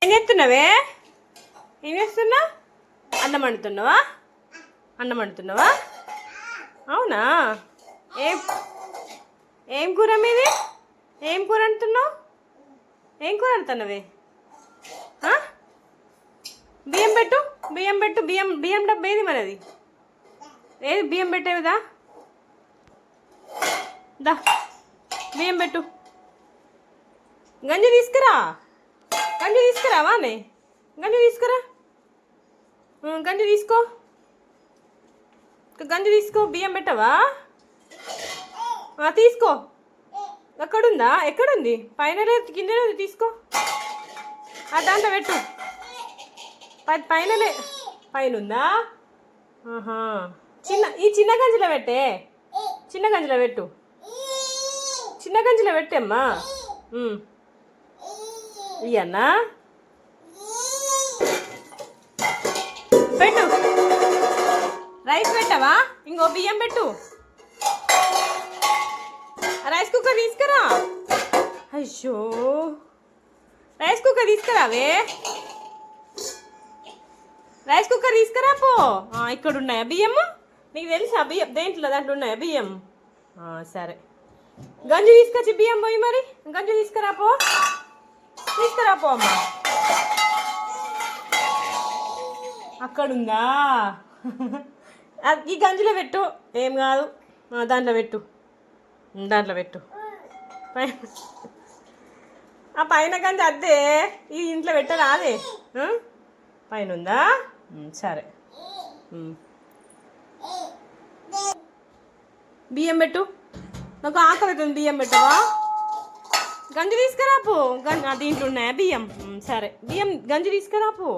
ఏం చేస్తున్నావే? ఏం చేస్తున్నా? అన్నం వండుతున్నావా? అన్నం వండుతున్నావా? అవునా? ఏం ఏం కూర మీది? ఏం కూర వండుతున్నావు? ఏం కూర వండుతున్నావే? బియ్యం పెట్టు, బియ్యం పెట్టు, బియ్యం బియ్యం డబ్బా ఏది మనది? ఏది బియ్యం పెట్టేవిదా? దా బియ్యం పెట్టు. గంజి తీసుకురా, గంజి తీసుకురావా నే? గంజి తీసుకురా, గంజి తీసుకో, గంజి తీసుకో. బియ్యం పెట్టవా? తీసుకో. ఎక్కడుందా? ఎక్కడుంది? పైన లేదు, కింద లేదు. తీసుకో. దాంట్లో పెట్టు. పైనలే, పైన ఉందా? ఈ చిన్న గంజిలో పెట్టే, చిన్న గంజిలో పెట్టు, చిన్న గంజిలో పెట్టమ్మా. ఇయ్యన్నా పెట్టు. రైస్ పెట్టవా? ఇంకో బియ్యం పెట్టు. రైస్ కుక్కర్ తీసుకురా. అయ్యో, రైస్ కుక్కర్ తీసుకురావే. రైస్ కుక్కర్ తీసుకురా పో. ఇక్కడ ఉన్నాయా బియ్యము? నీకు తెలుసా బియ్యం దేంట్లో? దాంట్లో ఉన్నాయా బియ్యం? సరే, గంజి తీసుకొచ్చి బియ్యం పోయి. మరి గంజి తీసుకురా పో, తీసుకురా పో అమ్మా. అక్కడుందా? ఈ గంజిలో పెట్టు, ఏం కాదు. దాంట్లో పెట్టు, దాంట్లో పెట్టు. ఆ పైన గంజి అద్దే, ఈ ఇంట్లో పెట్టరా? అదే పైన ఉందా? సరే, బియ్యం పెట్టు. నాకు ఆకలి అవుతుంది, బియ్యం పెట్టవా? గంజి తీసుకురాపు. దీంట్లో ఉన్నాయా బియ్యం? సరే, బియ్యం గంజి తీసుకురాపు.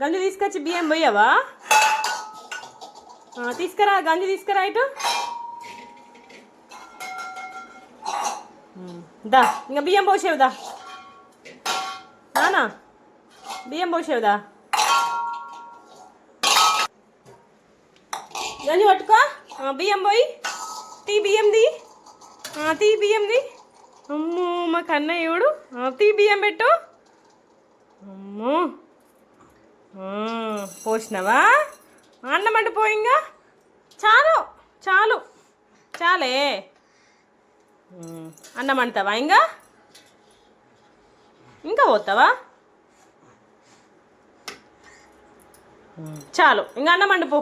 గంజి తీసుకొచ్చి బియ్యం పోయావా? తీసుకురా, గంజి తీసుకురా. ఇటు దా, ఇంకా బియ్యం పోసేవుదా? నానా, బియ్యం పోసేవుదా? గంజి పట్టుకో. బియ్యం పోయి తీ, బియ్యంది తీ, బియ్యంది. అమ్మో, మా కన్నయ్యుడు. తీ, బియ్యం పెట్టు. అమ్మో, పోసినావా? అన్నం అంటే పోయింగా. చాలు చాలు, చాలే. అన్నం అంటావా? ఇంకా పోతావా? చాలు, ఇంకా అన్నం వండిపో.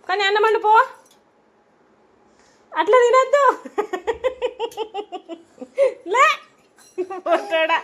కానీ అన్నం వండిపో, అట్లా తినద్దు. లే పోతాడా?